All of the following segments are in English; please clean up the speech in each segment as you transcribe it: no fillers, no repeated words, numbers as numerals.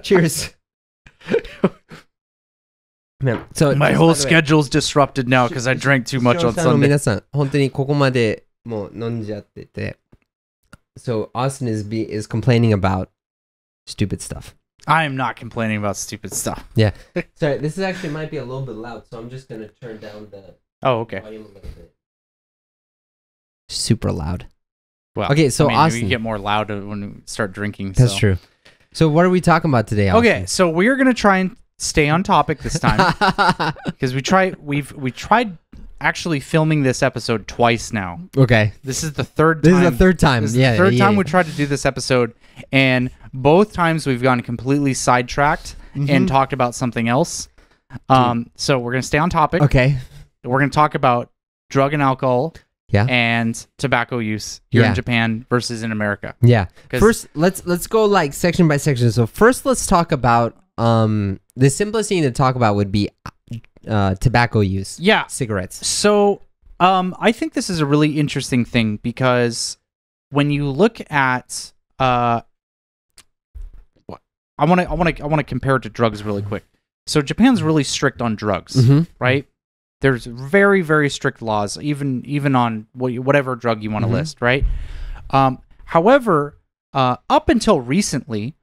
Cheers. Man, so My whole schedule's disrupted now because I drank too much on 視聴者の Sunday. 皆さん、本当にここまでもう飲んじゃってて。So Austin is complaining about stupid stuff. I am not complaining about stupid stuff. Yeah. Sorry, this is actually might be a little bit loud, so I'm just going to turn down the Oh, okay. volume a little bit. Super loud. Well, Okay, so I mean, Austin. you get more loud when you start drinking. That's so. true. So what are we talking about today, Austin? Okay, so we're gonna try and stay on topic this time because we tried actually filming this episode twice now. Okay. This is the third This time. is the third time. This is Yeah, the third yeah, time yeah. we tried to do this episode, and both times we've gone completely sidetracked and talked about something else. So we're gonna stay on topic. Okay. We're gonna talk about drug and alcohol. Yeah. And tobacco use here Yeah. in Japan versus in America. Yeah. 'Cause- First, let's go like section by section. So first, let's talk about the simplest thing to talk about would be tobacco use. Yeah. Cigarettes. So, I think this is a really interesting thing because when you look at, I want to compare it to drugs really quick. So Japan's really strict on drugs, Mhm. right? There's very, very strict laws, even on whatever drug you want to list, right? However, up until recently,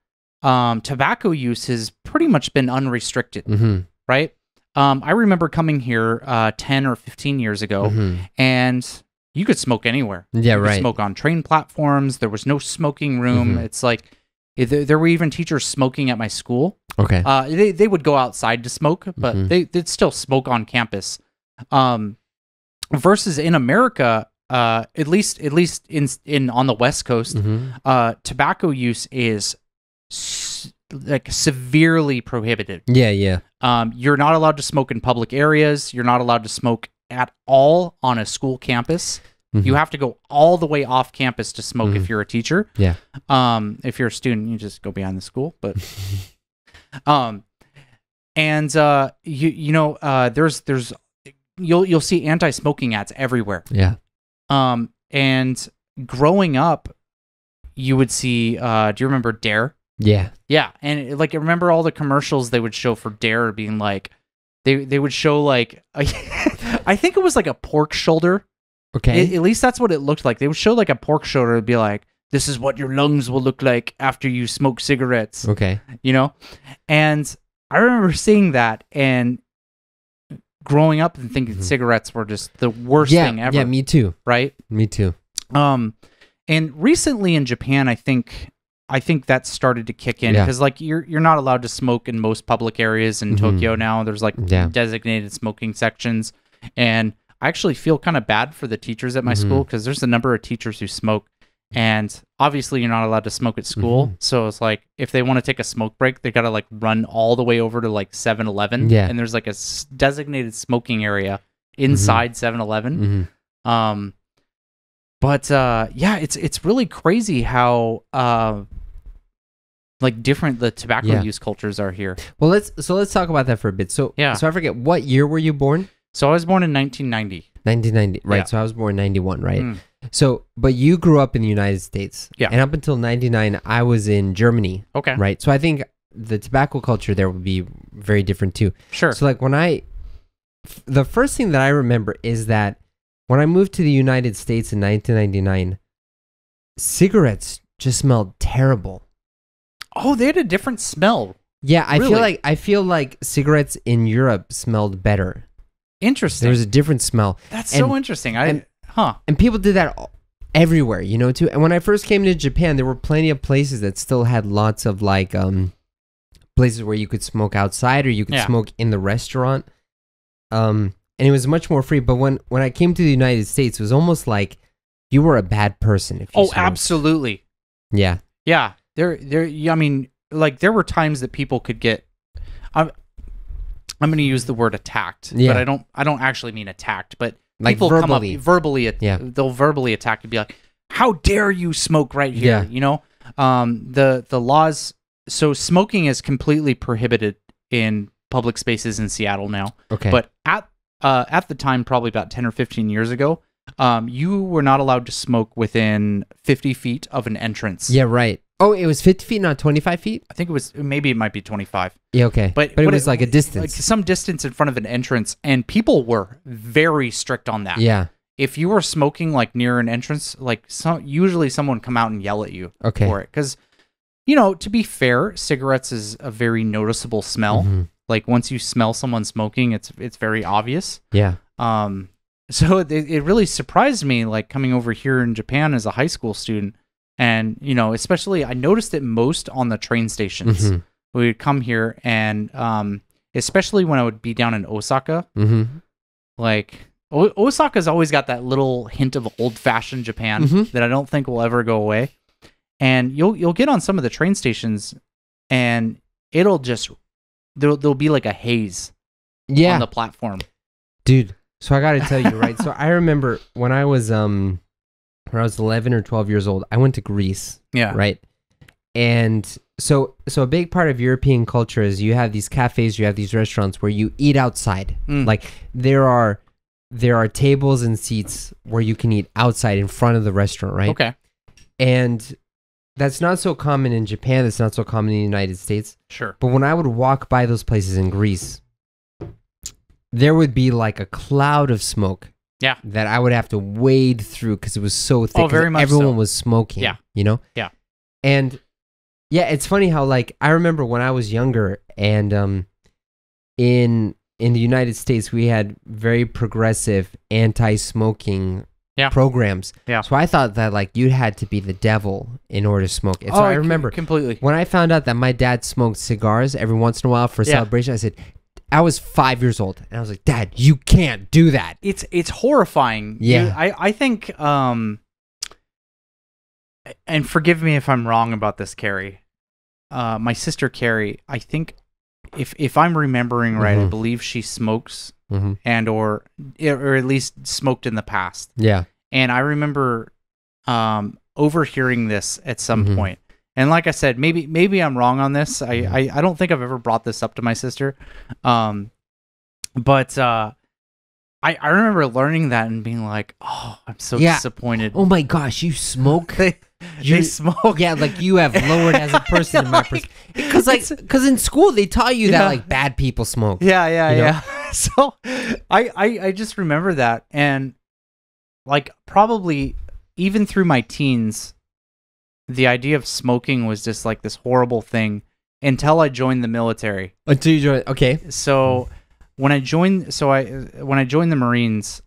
tobacco use has pretty much been unrestricted, Mm-hmm. right? I remember coming here 10 or 15 years ago, and you could smoke anywhere. Yeah, You could right. smoke on train platforms. There was no smoking room. It's like there were even teachers smoking at my school. Okay. They would go outside to smoke, but they'd still smoke on campus. Versus in America, at least in on the West Coast, tobacco use is like severely prohibited. Yeah, yeah. You're not allowed to smoke in public areas. You're not allowed to smoke at all on a school campus. You have to go all the way off campus to smoke if you're a teacher. Yeah. If you're a student, you just go behind the school. But there's you'll see anti-smoking ads everywhere. Yeah. And growing up, you would see. Do you remember Dare? Yeah. Yeah, and like remember all the commercials they would show for Dare being like, they would show like, I think it was like a pork shoulder. Okay. At least that's what it looked like. They would show like a pork shoulder and be like, this is what your lungs will look like after you smoke cigarettes. Okay. You know? And I remember seeing that and growing up and thinking cigarettes were just the worst thing ever. Yeah, me too. Right? Me too. And recently in Japan, I think that started to kick in because like you're not allowed to smoke in most public areas in Tokyo now. There's like designated smoking sections, and I actually feel kind of bad for the teachers at my school because there's a number of teachers who smoke, and obviously you're not allowed to smoke at school. So it's like if they want to take a smoke break, they gotta like run all the way over to like 7-Eleven, and there's like a designated smoking area inside 7-Eleven. But it's really crazy how like different the tobacco use cultures are here. Well, let's talk about that for a bit. So so I forget, what year were you born? So I was born in 1990. 1990, right? Yeah. So I was born in 91, right? So, but you grew up in the United States, Yeah. and up until 99, I was in Germany, Okay. right? So I think the tobacco culture there would be very different too. Sure. So like the first thing that I remember is that when I moved to the United States in 1999, cigarettes just smelled terrible. Oh, they had a different smell. Yeah, I Really? feel like cigarettes in Europe smelled better. Interesting. There was a different smell. That's and- so interesting. and people did that everywhere, you know, too. And when I first came to Japan, there were plenty of places that still had lots of like places where you could smoke outside or you could smoke in the restaurant. And it was much more free. But when I came to the United States, it was almost like you were a bad person if you smoked. Absolutely. Yeah. Yeah. I mean, like there were times that people could get. I'm going to use the word attacked, but I don't actually mean attacked, but Like people verbally. come up verbally. They'll verbally attack and be like, "How dare you smoke right here?" Yeah. You know, the laws. So smoking is completely prohibited in public spaces in Seattle now. Okay. But at the time, probably about 10 or 15 years ago, you were not allowed to smoke within 50 feet of an entrance. Yeah, right. Oh, it was 50 feet, not 25 feet? I think maybe it might be 25. Yeah, okay. But it was like a distance. Like some distance in front of an entrance, and people were very strict on that. Yeah. If you were smoking like near an entrance, like usually someone would come out and yell at you for it. Because, to be fair, cigarettes is a very noticeable smell. Mm-hmm. Like once you smell someone smoking, it's very obvious. Yeah. So it really surprised me, like coming over here in Japan as a high school student. And, especially I noticed it most on the train stations. Mm-hmm. We would come here and especially when I would be down in Osaka, like Osaka's always got that little hint of old-fashioned Japan that I don't think will ever go away. And you'll get on some of the train stations and it'll just, there'll be like a haze on the platform. Dude, so I got to tell you, right? So I remember when I was 11 or 12 years old, I went to Greece. Yeah. Right. And so a big part of European culture is you have these cafes, you have these restaurants where you eat outside. Like there are tables and seats where you can eat outside in front of the restaurant, right? Okay. And that's not so common in Japan. That's not so common in the United States. Sure. But when I would walk by those places in Greece, there would be like a cloud of smoke. Yeah. That I would have to wade through because it was so thick. Oh, very much everyone was smoking. Yeah. Yeah. And yeah, it's funny how like I remember when I was younger and in the United States we had very progressive anti-smoking programs. Yeah. So I thought that like you had to be the devil in order to smoke. And so I remember completely when I found out that my dad smoked cigars every once in a while for a celebration, I said, I was 5 years old, and I was like, Dad, you can't do that. It's horrifying. Yeah. I think, and forgive me if I'm wrong about this, Carrie. My sister, Carrie, I think, if I'm remembering right, I believe she smokes and or at least smoked in the past. Yeah. And I remember overhearing this at some point. And like I said, maybe I'm wrong on this. I don't think I've ever brought this up to my sister. But I remember learning that and being like, oh, I'm so disappointed. Oh my gosh, you smoke? They smoke? Yeah, like you have lowered as a person in my perspective. Because in school they taught you that like bad people smoke. Yeah. So I just remember that. And like probably even through my teens, the idea of smoking was just like this horrible thing until I joined the military. Until you joined, okay. So when I joined the Marines,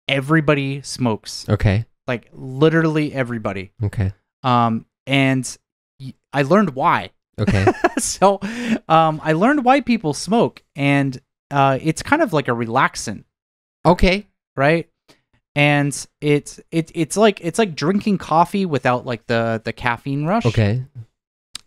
everybody smokes. Okay. Like literally everybody. Okay. And I learned why. Okay. So I learned why people smoke, and it's kind of like a relaxant. Okay. Right? And it's like drinking coffee without like the caffeine rush. Okay.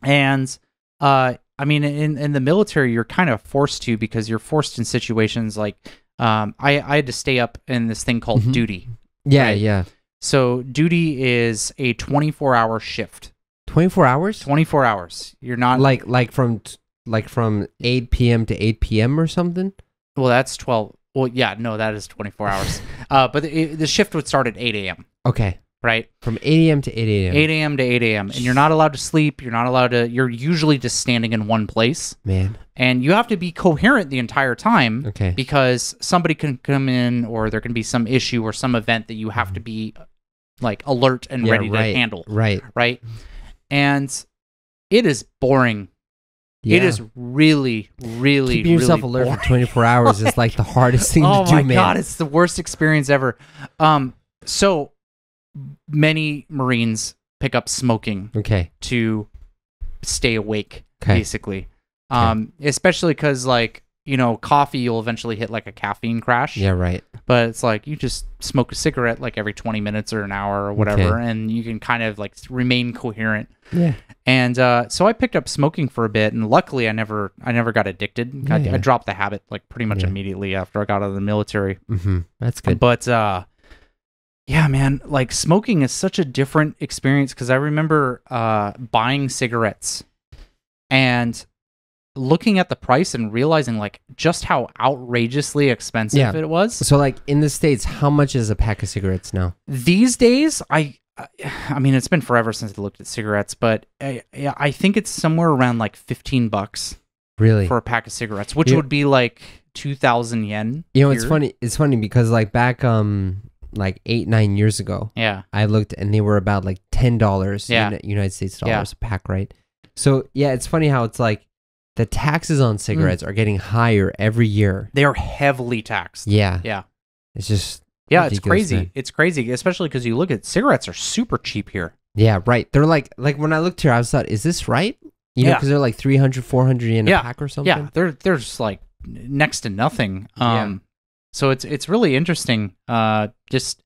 And I mean in the military you're kind of forced to, because you're forced in situations like I had to stay up in this thing called duty. Yeah, right? yeah. So duty is a 24-hour shift. 24 hours? 24 hours. You're not like from 8 p.m. to 8 p.m. or something? Well, that's 12. Well, yeah, no, that is 24 hours. But the shift would start at 8 a.m. Okay. Right? From 8 a.m. to 8 a.m. 8 a.m. to 8 a.m. And you're not allowed to sleep. You're usually just standing in one place. Man. And you have to be coherent the entire time. Okay. Because somebody can come in, or there can be some issue or some event that you have to be like alert and ready to handle. Right. Right? And it is boring. Yeah. It is really, really, keeping yourself really alert boring. for 24 hours is like the hardest thing to do, man. Oh my God, it's the worst experience ever. So many Marines pick up smoking to stay awake, basically. Especially because like, coffee, you'll eventually hit like a caffeine crash. Yeah, right. But it's like you just smoke a cigarette like every 20 minutes or an hour or whatever, and you can kind of like remain coherent. Yeah. And so I picked up smoking for a bit, and luckily I never got addicted. I dropped the habit like pretty much immediately after I got out of the military. That's good. But yeah, man, like smoking is such a different experience, because I remember buying cigarettes and looking at the price and realizing like just how outrageously expensive it was. So like in the States, how much is a pack of cigarettes now? These days, I I mean, it's been forever since I looked at cigarettes, but I think it's somewhere around like $15 really for a pack of cigarettes, which would be like 2,000 yen. You know, it's funny. It's funny because like back like 8-9 years ago, I looked and they were about like $10 United States dollars a pack, right? So yeah, it's funny how it's like the taxes on cigarettes are getting higher every year. They are heavily taxed. Yeah. It's just it's crazy. Man. It's crazy, especially because you look at cigarettes are super cheap here. Yeah, right. They're like when I looked here, I was thought, is this right? You know, because they're like 300, 400 yen a pack or something. Yeah, they're just like next to nothing. So it's really interesting. Just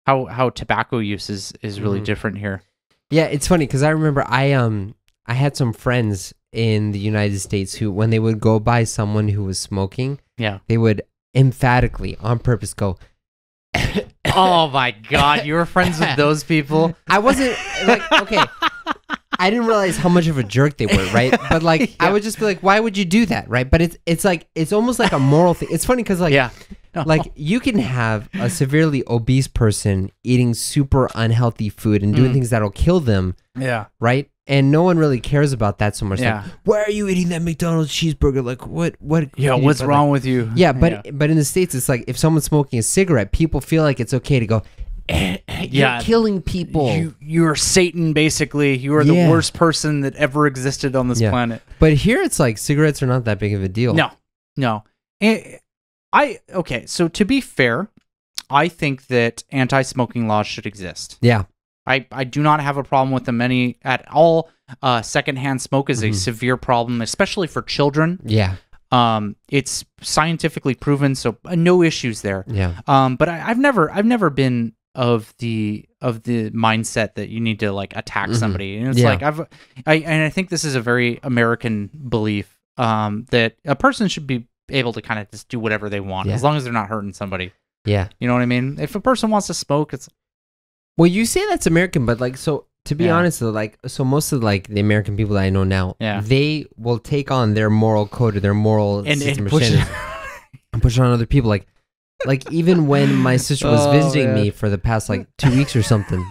how tobacco use is really different here. Yeah, it's funny because I remember I had some friends in the United States who, when they would go by someone who was smoking, they would emphatically, on purpose, go. Oh my God, you were friends with those people? I wasn't like, okay, I didn't realize how much of a jerk they were, right? But like, I would just be like, why would you do that, right? But it's like, it's almost like a moral thing. It's funny because like, like you can have a severely obese person eating super unhealthy food and doing things that'll kill them, right? And no one really cares about that so much. Like, why are you eating that McDonald's cheeseburger? Like, what? Yeah, what's wrong with you? Yeah, but in the States, it's like if someone's smoking a cigarette, people feel like it's okay to go, you're killing people. You're Satan, basically. You are the worst person that ever existed on this planet. But here, it's like cigarettes are not that big of a deal. No. Okay, so to be fair, I think that anti-smoking laws should exist. Yeah. I do not have a problem with them at all. Secondhand smoke is a severe problem, especially for children. Yeah. It's scientifically proven, so no issues there. Yeah. But I've never been of the mindset that you need to like attack somebody. And it's like I think this is a very American belief that a person should be able to kind of just do whatever they want as long as they're not hurting somebody. Yeah. You know what I mean? If a person wants to smoke, it's... Well, you say that's American, but like, so to be honest though, like, so most of like the American people that I know now, they will take on their moral code or their moral system and push it on other people. Like even when my sister was visiting me for the past like 2 weeks or something,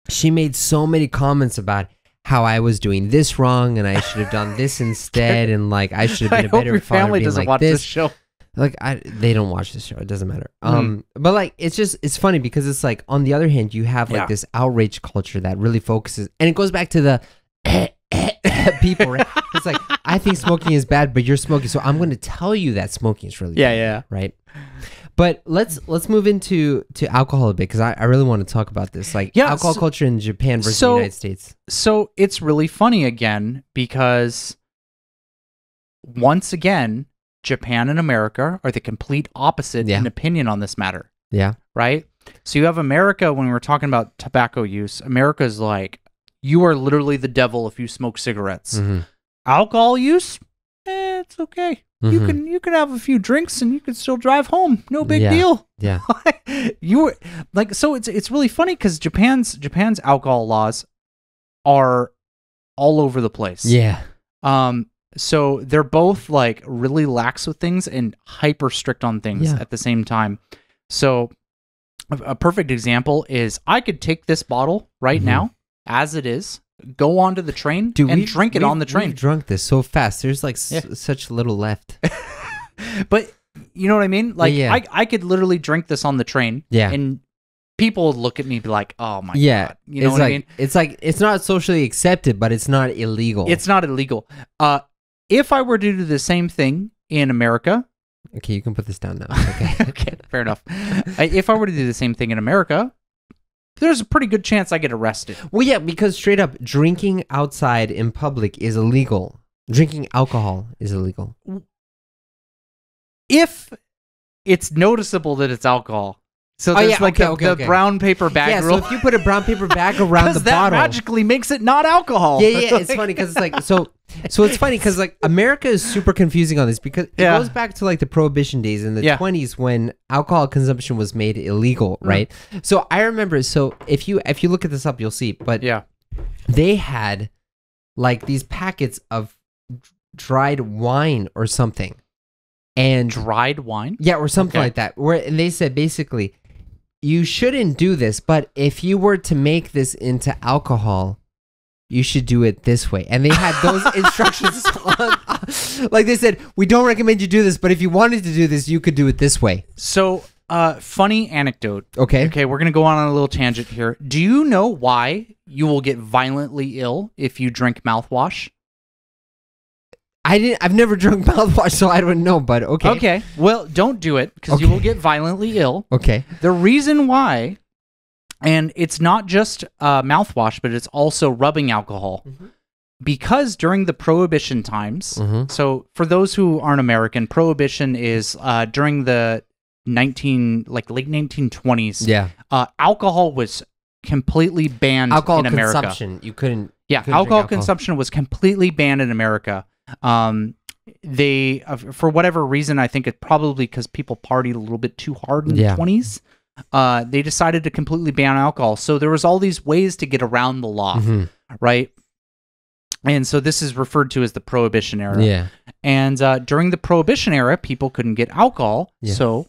she made so many comments about how I was doing this wrong and I should have done this instead, and like I should have been a better father. Family doesn't watch this show. Like they don't watch this show. It doesn't matter. But like it's funny because it's like on the other hand you have like this outrage culture that really focuses, and it goes back to the people. Right? It's like I think smoking is bad, but you're smoking, so I'm going to tell you that smoking is really bad. Right. But let's move into alcohol a bit because I really want to talk about this, like alcohol culture in Japan versus the United States. So it's really funny again because once again, Japan and America are the complete opposite in opinion on this matter. Yeah. Right? So you have America, when we're talking about tobacco use, America's like, you are literally the devil if you smoke cigarettes. Alcohol use? It's okay. You can have a few drinks and you can still drive home. No big deal. Yeah. You like, so it's really funny because Japan's alcohol laws are all over the place. Yeah. So they're both like really lax with things and hyper strict on things at the same time. So a perfect example is I could take this bottle right now as it is, go onto the train and drink it on the train. We've drunk this so fast. There's like such little left. But you know what I mean? Like I could literally drink this on the train. Yeah. And people would look at me and be like, oh my God. You know what I mean? It's like, it's not socially accepted, but it's not illegal. It's not illegal. If I were to do the same thing in America... Okay, you can put this down now. Okay, okay, fair enough. If I were to do the same thing in America, there's a pretty good chance I get arrested. Well, yeah, because straight up, drinking outside in public is illegal. Drinking alcohol is illegal. If it's noticeable that it's alcohol. So there's the brown paper bag rule. So if you put a brown paper bag around the that bottle, magically makes it not alcohol. Yeah, it's funny because it's like so it's funny because like America is super confusing on this because it goes back to like the Prohibition days in the 20s when alcohol consumption was made illegal, right? So I remember. So if you look at this up, you'll see. But they had like these packets of dried wine or something, and dried wine, or something like that. And they said basically, you shouldn't do this, but if you were to make this into alcohol, you should do it this way. And they had those instructions on, like they said, we don't recommend you do this, but if you wanted to do this, you could do it this way. So, funny anecdote. Okay. Okay, we're going to go on a little tangent here. Do you know why you will get violently ill if you drink mouthwash? I've never drunk mouthwash, so I don't know, but okay. Okay. Well, don't do it because you will get violently ill. Okay. The reason why, and it's not just mouthwash, but it's also rubbing alcohol. Because during the Prohibition times, so for those who aren't American, Prohibition is during the late 1920s. Yeah. Alcohol was completely banned in America. Consumption. You couldn't. Yeah, alcohol consumption was completely banned in America. They, for whatever reason, I think it's probably because people partied a little bit too hard in the 20s. They decided to completely ban alcohol. So there was all these ways to get around the law, right? And so this is referred to as the Prohibition era. Yeah. And during the Prohibition era, people couldn't get alcohol, so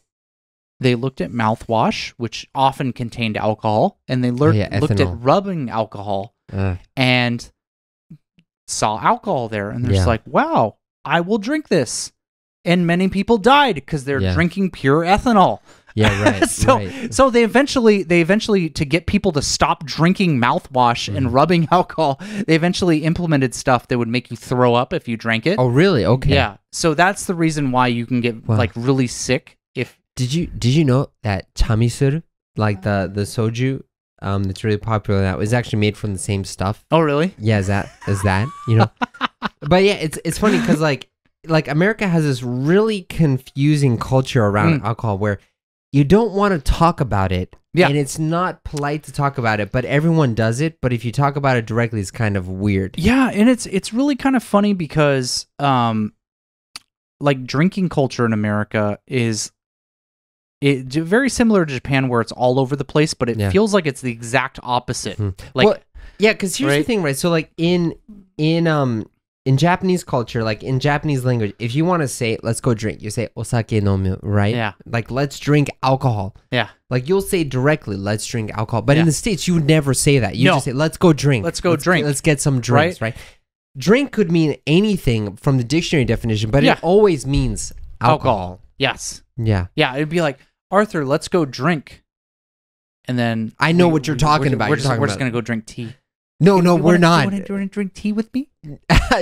they looked at mouthwash, which often contained alcohol, and they looked at rubbing alcohol and saw alcohol there, and they're just like, wow, I will drink this. And many people died because they're drinking pure ethanol. Yeah, right. So they eventually to get people to stop drinking mouthwash and rubbing alcohol, they eventually implemented stuff that would make you throw up if you drank it. Oh, really? Okay. Yeah. So that's the reason why you can get like really sick if. Did you know that chamisur, like the soju, that's really popular now, is actually made from the same stuff? Oh, really? Yeah, is that you know? But yeah, it's funny because like America has this really confusing culture around alcohol where you don't want to talk about it, and it's not polite to talk about it, but everyone does it. But if you talk about it directly, it's kind of weird. Yeah, and it's really kind of funny because like drinking culture in America is very similar to Japan, where it's all over the place, but it feels like it's the exact opposite. Like, well, yeah, because here's the thing, right? So like in Japanese culture, like in Japanese language, if you want to say, let's go drink, you say, osake nomu, right? Yeah. Like, let's drink alcohol. Yeah. Like, you'll say directly, let's drink alcohol. But in the States, you would never say that. You just say, let's go drink. Let's drink. Let's get some drinks, right? Drink could mean anything from the dictionary definition, but it always means alcohol. Yes. Yeah. Yeah, it'd be like, Arthur, let's go drink. And then... I know what you're talking about. We're just going to go drink tea. No, we're not. Do you want to drink tea with me?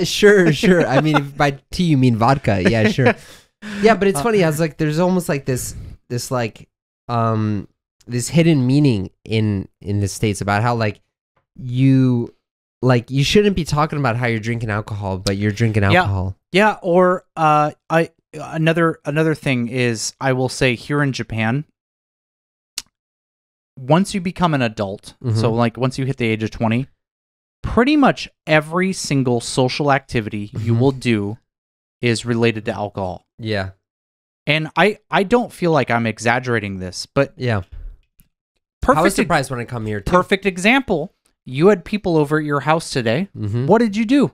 Sure. I mean, if by tea you mean vodka, yeah, sure. Yeah, but it's funny. I was like, there's almost like this hidden meaning in the States about how like you shouldn't be talking about how you're drinking alcohol, but you're drinking alcohol. Yeah. Or another thing is, I will say here in Japan, once you become an adult, so like once you hit the age of 20. Pretty much every single social activity you will do is related to alcohol. Yeah. And I don't feel like I'm exaggerating this, but yeah. I was surprised when I come here too. Perfect example. You had people over at your house today. What did you do?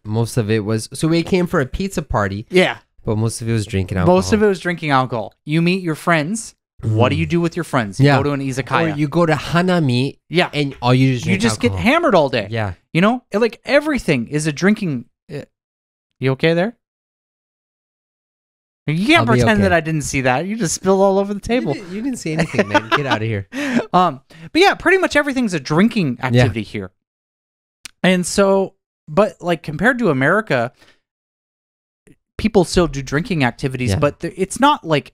Most of it was, so we came for a pizza party. Yeah. But most of it was drinking alcohol. Most of it was drinking alcohol. You meet your friends. What do you do with your friends? You go to an izakaya. Or you go to hanami. Yeah. And all you just drink You just get hammered all day. Yeah. You know? Like everything is a drinking... You okay there? You can't pretend that I didn't see that. You just spilled all over the table. You didn't see anything, man. Get out of here. But yeah, pretty much everything's a drinking activity here. And so, but like compared to America, people still do drinking activities, but it's not like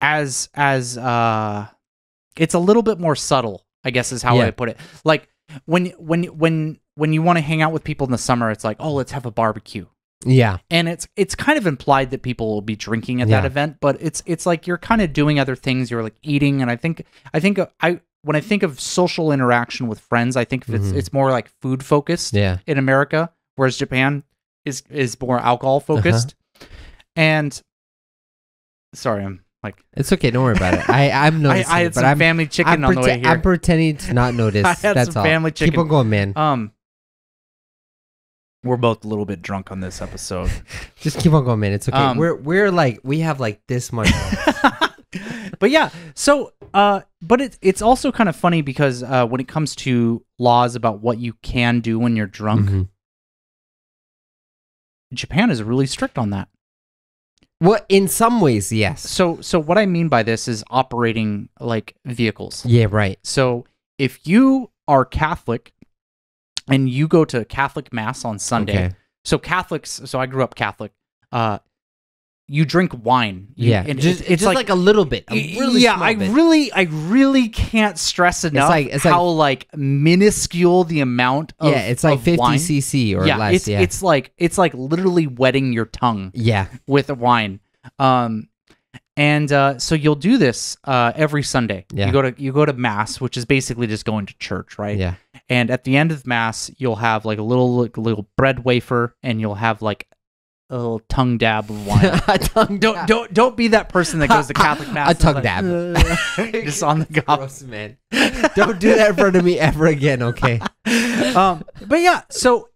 as it's a little bit more subtle, I guess is how I put it. Like when you want to hang out with people in the summer, it's like, oh, let's have a barbecue. Yeah. And it's kind of implied that people will be drinking at that event, but it's like you're kind of doing other things. You're like eating, and I think when I think of social interaction with friends, I think it's more like food focused in America, whereas Japan is more alcohol focused. And sorry, I'm like, it's okay, don't worry about it. I'm noticing. I had some family chicken on the way here. I'm pretending to not notice. I had That's some all. family chicken. Keep on going, man. We're both a little bit drunk on this episode. Just keep on going, man. It's okay. We have like this much. But yeah, so but it's also kind of funny because when it comes to laws about what you can do when you're drunk, Japan is really strict on that. Well, in some ways, yes. So what I mean by this is operating like vehicles. Yeah, right. So if you are Catholic and you go to Catholic Mass on Sunday, so Catholics, so I grew up Catholic, you drink wine. And it's just like a little bit. I really can't stress enough how like minuscule the amount of it's like 50 wine. cc or less. It's like literally wetting your tongue. With wine. So you'll do this every Sunday. You go to Mass, which is basically just going to church, right? Yeah. And at the end of Mass, you'll have like a little bread wafer, and you'll have like a little tongue dab of wine. Don't be that person that goes to Catholic Mass. A tongue dab. Just on the gob. Gross, man. Don't do that in front of me ever again, okay? But yeah, so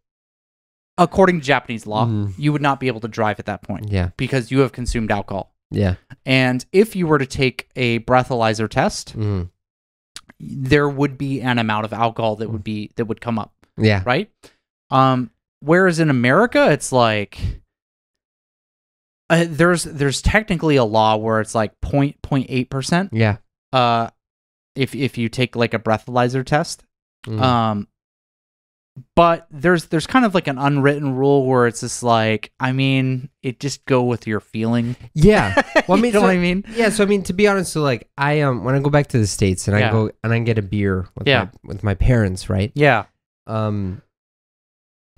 according to Japanese law, you would not be able to drive at that point. Yeah. Because you have consumed alcohol. Yeah. And if you were to take a breathalyzer test, there would be an amount of alcohol that would come up. Yeah. Right? Whereas in America, it's like there's technically a law where it's like 0.8%. Yeah. If you take like a breathalyzer test. But there's kind of like an unwritten rule where it's just like, I mean, it just go with your feeling. Yeah. Well, I mean, you know what I mean? Yeah. So I mean, to be honest, so like I when I go back to the States and I go and I get a beer with my parents, right? Yeah.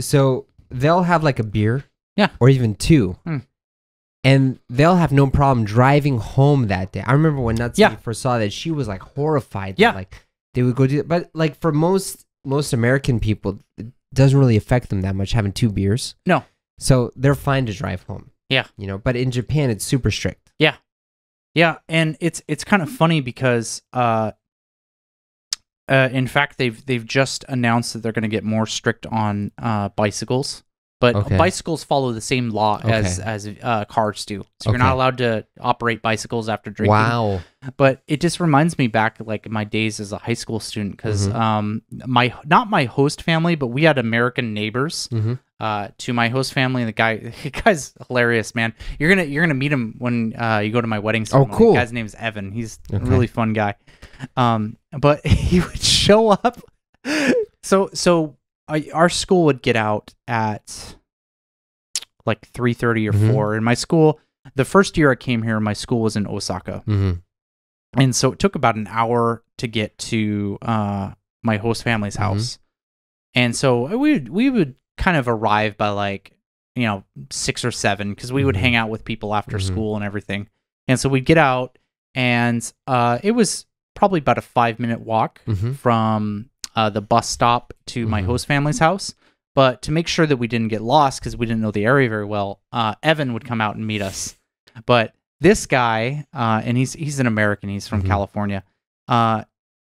So they'll have like a beer, or even two, and they'll have no problem driving home that day. I remember when Natsuki first saw that, she was like horrified. That, like they would go do it, but like for most American people, it doesn't really affect them that much having two beers. No. So they're fine to drive home. Yeah. You know, but in Japan, it's super strict. Yeah. Yeah. And it's kind of funny because, in fact, they've just announced that they're going to get more strict on bicycles. But bicycles follow the same law as cars do. So you're not allowed to operate bicycles after drinking. Wow. But it just reminds me back like my days as a high school student, because not my host family, but we had American neighbors to my host family, and the guy's hilarious, man. You're gonna meet him when you go to my wedding ceremony. Oh, cool. The guy's name is Evan. He's a really fun guy. But he would show up. So our school would get out at like 3:30 or 4. In my school, the first year I came here, my school was in Osaka. And so it took about an hour to get to my host family's house. And so we would kind of arrive by like, 6 or 7, because we would hang out with people after school and everything. And so we'd get out, and it was probably about a 5-minute walk from the bus stop to my host family's house. But to make sure that we didn't get lost, because we didn't know the area very well, Evan would come out and meet us. But this guy, and he's an American, he's from California,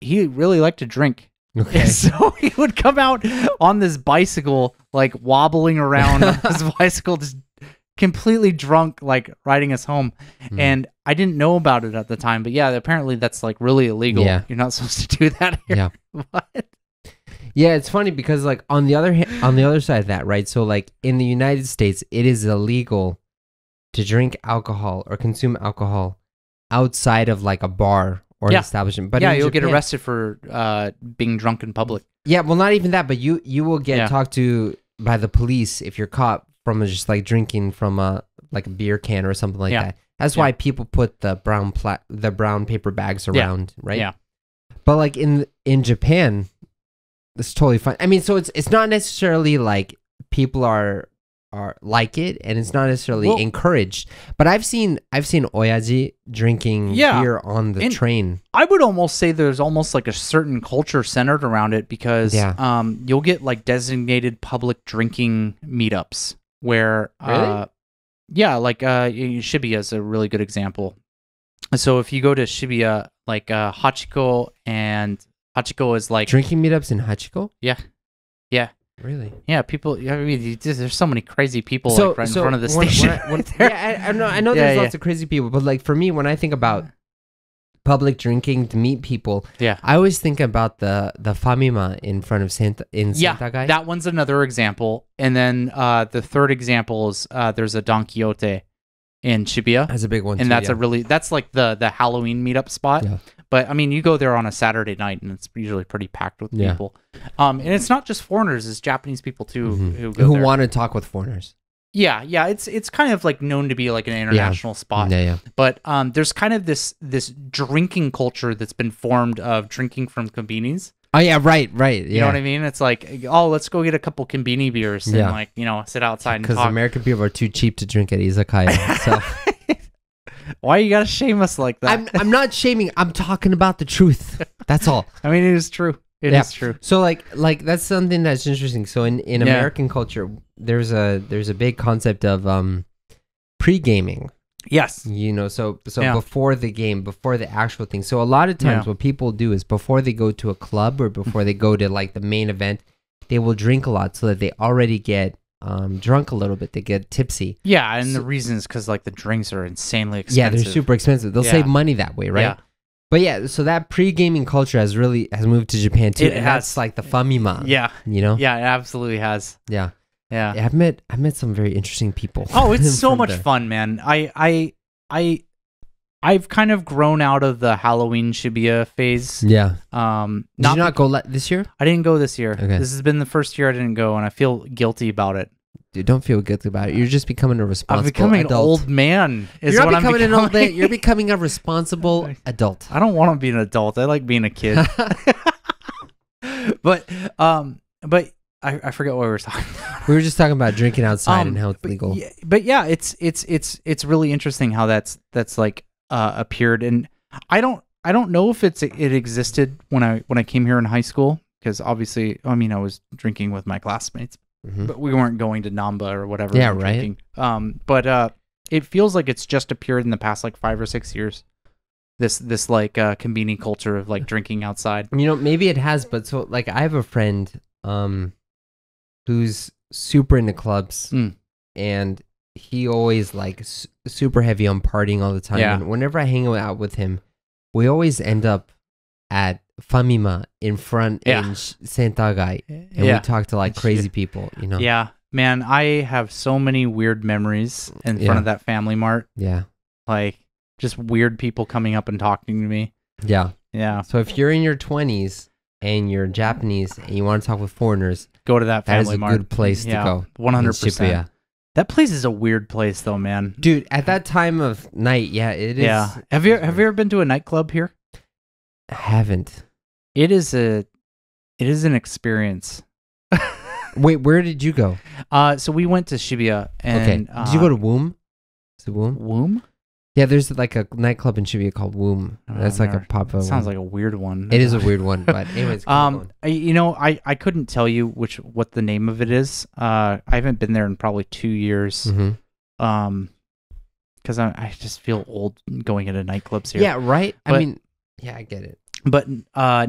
he really liked to drink. Okay. So he would come out on this bicycle, like wobbling around on his bicycle, just completely drunk, like riding us home. And I didn't know about it at the time, but yeah, apparently that's like really illegal. Yeah. You're not supposed to do that here. Yeah. What? Yeah, it's funny because like on the other side of that, right? So like in the United States, it is illegal to drink alcohol or consume alcohol outside of like a bar or an establishment. But you'll get arrested for being drunk in public. Yeah, well, not even that, but you will get talked to by the police if you're caught from just like drinking from like a beer can or something like that. That's why people put the brown paper bags around, right? Yeah. But like in Japan, it's totally fine. I mean, so it's not necessarily like people are like it, and it's not necessarily encouraged. But I've seen oyaji drinking beer on the train. I would almost say there's almost like a certain culture centered around it, because you'll get like designated public drinking meetups where like Shibuya is a really good example. So if you go to Shibuya, like Hachiko is like drinking meetups in Hachiko. Yeah. Really? Yeah, people. I mean, there's so many crazy people like right in front of the station. I know there's lots of crazy people, but like for me, when I think about public drinking to meet people. Yeah. I always think about the famima in front of Santagai. That one's another example. And then the third example is there's a Don Quixote in Shibuya. That's a big one, and too, that's like the Halloween meetup spot. Yeah. But I mean, you go there on a Saturday night, and it's usually pretty packed with people. And it's not just foreigners; it's Japanese people too who want to talk with foreigners. Yeah. It's kind of like known to be like an international spot. Yeah. But there's kind of this drinking culture that's been formed of drinking from konbinis. Oh yeah, right. Yeah. You know what I mean? It's like, oh, let's go get a couple konbini beers and like, you know, sit outside and talk. Because American people are too cheap to drink at izakaya. So. Why you gotta shame us like that? I'm not shaming. I'm talking about the truth. That's all. I mean, it is true. It is true. So like that's something that's interesting. So in American culture, there's a big concept of pre-gaming. Yes. You know, so before the game, before the actual thing. So a lot of times what people do is before they go to a club or before they go to like the main event, they will drink a lot so that they already get drunk a little bit. They get tipsy. Yeah, and the reason is because like the drinks are insanely expensive. Yeah, they're super expensive. They'll save money that way, right? Yeah. But yeah, so that pre-gaming culture has moved to Japan too. That's like the famima. Yeah. You know? Yeah, it absolutely has. Yeah. Yeah. I've met some very interesting people. Oh, it's so much fun, man. I've kind of grown out of the Halloween Shibuya phase. Yeah. Did you not go this year? I didn't go this year. Okay. This has been the first year I didn't go, and I feel guilty about it. Dude, don't feel guilty about it. You're just becoming a responsible adult. I'm becoming an old man. You're becoming a responsible adult. I don't want to be an adult. I like being a kid. But I forget what we were talking about. We were just talking about drinking outside and how it's legal. But yeah, it's really interesting how that's like appeared, and I don't know if it existed when I came here in high school, because obviously I was drinking with my classmates, but we weren't going to Namba or whatever. Yeah, right. But it feels like it's just appeared in the past like 5 or 6 years. This like konbini culture of like drinking outside. You know, maybe it has, but so like I have a friend who's super into clubs, and he always like super heavy on partying all the time. Yeah. And whenever I hang out with him, we always end up at famima in front in Santagai, and we talk to like crazy people, you know? Yeah, man, I have so many weird memories in front of that Family Mart. Yeah. Like just weird people coming up and talking to me. Yeah. Yeah. So if you're in your 20s and you're Japanese and you want to talk with foreigners, go to that Family Mart. That is a good place to go. 100%. That place is a weird place though, man. Dude, at that time of night, it is. Yeah. Have you ever been to a nightclub here? I haven't. It is an experience. Wait, where did you go? So we went to Shibuya, and did you go to Womb? Is it Womb? Womb? Yeah, there's like a nightclub in Shibuya called Womb. That's like a popular one. Sounds like a weird one. It is a weird one, but anyways. I couldn't tell you what the name of it is. I haven't been there in probably 2 years. Because I just feel old going into nightclubs here. Yeah, right. I get it. But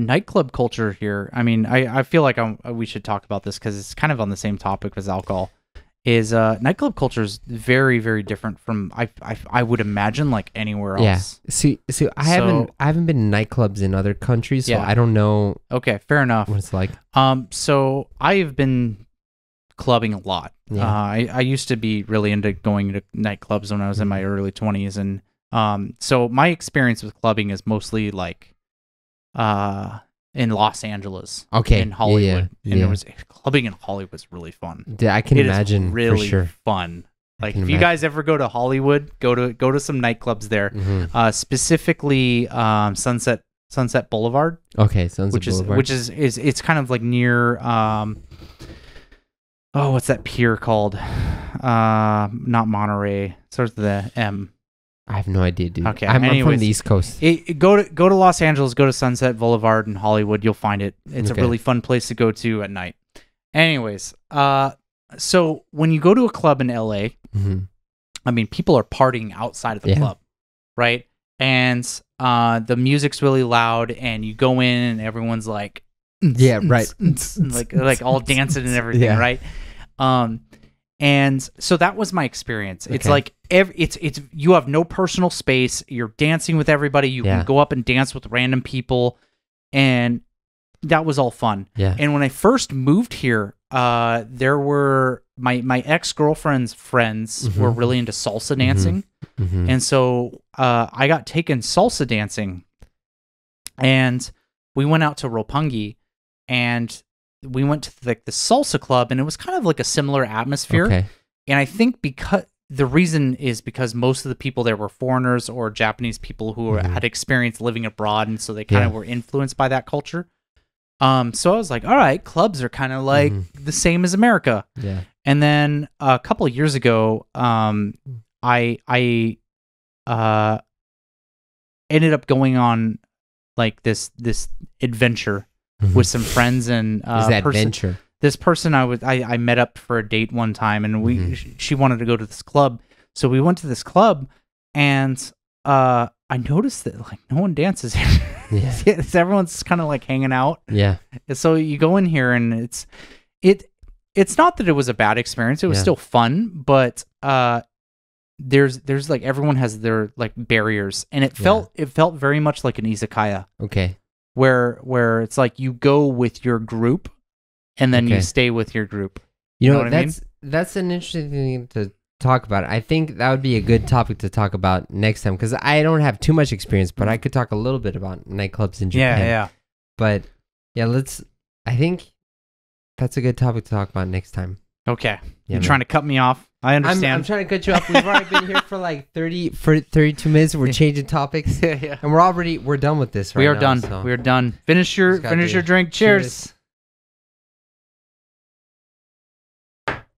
nightclub culture here, I feel like we should talk about this because it's kind of on the same topic as alcohol. Is nightclub culture is very, very different from I would imagine like anywhere else. Yeah. See, I haven't been to nightclubs in other countries, so I don't know. Okay, fair enough. What it's like. So I've been clubbing a lot. Yeah. I used to be really into going to nightclubs when I was in my early 20s, and so my experience with clubbing is mostly like in Los Angeles, in Hollywood, and it was clubbing in Hollywood was really fun. Yeah, I can imagine. Really for sure. fun. Like if you guys ever go to Hollywood, go to some nightclubs there. Specifically, Sunset Boulevard. Okay, Sunset Boulevard. Which is it's kind of like near what's that pier called? Not Monterey. Starts with the M. I have no idea, dude. Okay, I'm from the East Coast. Go to Los Angeles, go to Sunset Boulevard in Hollywood. You'll find it. It's a really fun place to go to at night. Anyways, so when you go to a club in LA, people are partying outside of the club, right? And the music's really loud, and you go in, and everyone's like, right, like all dancing and everything, right? And so that was my experience. It's like it's you have no personal space. You're dancing with everybody. You can go up and dance with random people, and that was all fun. Yeah. And when I first moved here, there were my ex-girlfriend's friends were really into salsa dancing, and so I got taken salsa dancing, and we went out to Roppongi, and we went to like the salsa club, and it was kind of like a similar atmosphere. Okay. And I think because the reason is because most of the people there were foreigners or Japanese people who had experience living abroad, and so they kind of were influenced by that culture. So I was like, all right, clubs are kind of like the same as America. Yeah. And then a couple of years ago, I ended up going on like this adventure with some friends, and this person I met up for a date one time, and she wanted to go to this club, so we went to this club, and I noticed that like no one dances here. Everyone's kind of like hanging out. Yeah. And so you go in here, and it's not that it was a bad experience. It was still fun, but there's like everyone has their like barriers, and it felt very much like an izakaya. Okay. Where it's like you go with your group, and then you stay with your group. You know what I mean? That's an interesting thing to talk about. I think that would be a good topic to talk about next time, because I don't have too much experience, but I could talk a little bit about nightclubs in Japan. Yeah. But yeah, I think that's a good topic to talk about next time. Okay. You're trying to cut me off. I understand. I'm trying to cut you off. We've already been here for like 32 minutes. We're changing topics. And we're done with this right now. We are done. So. We are done. Finish your drink. Cheers.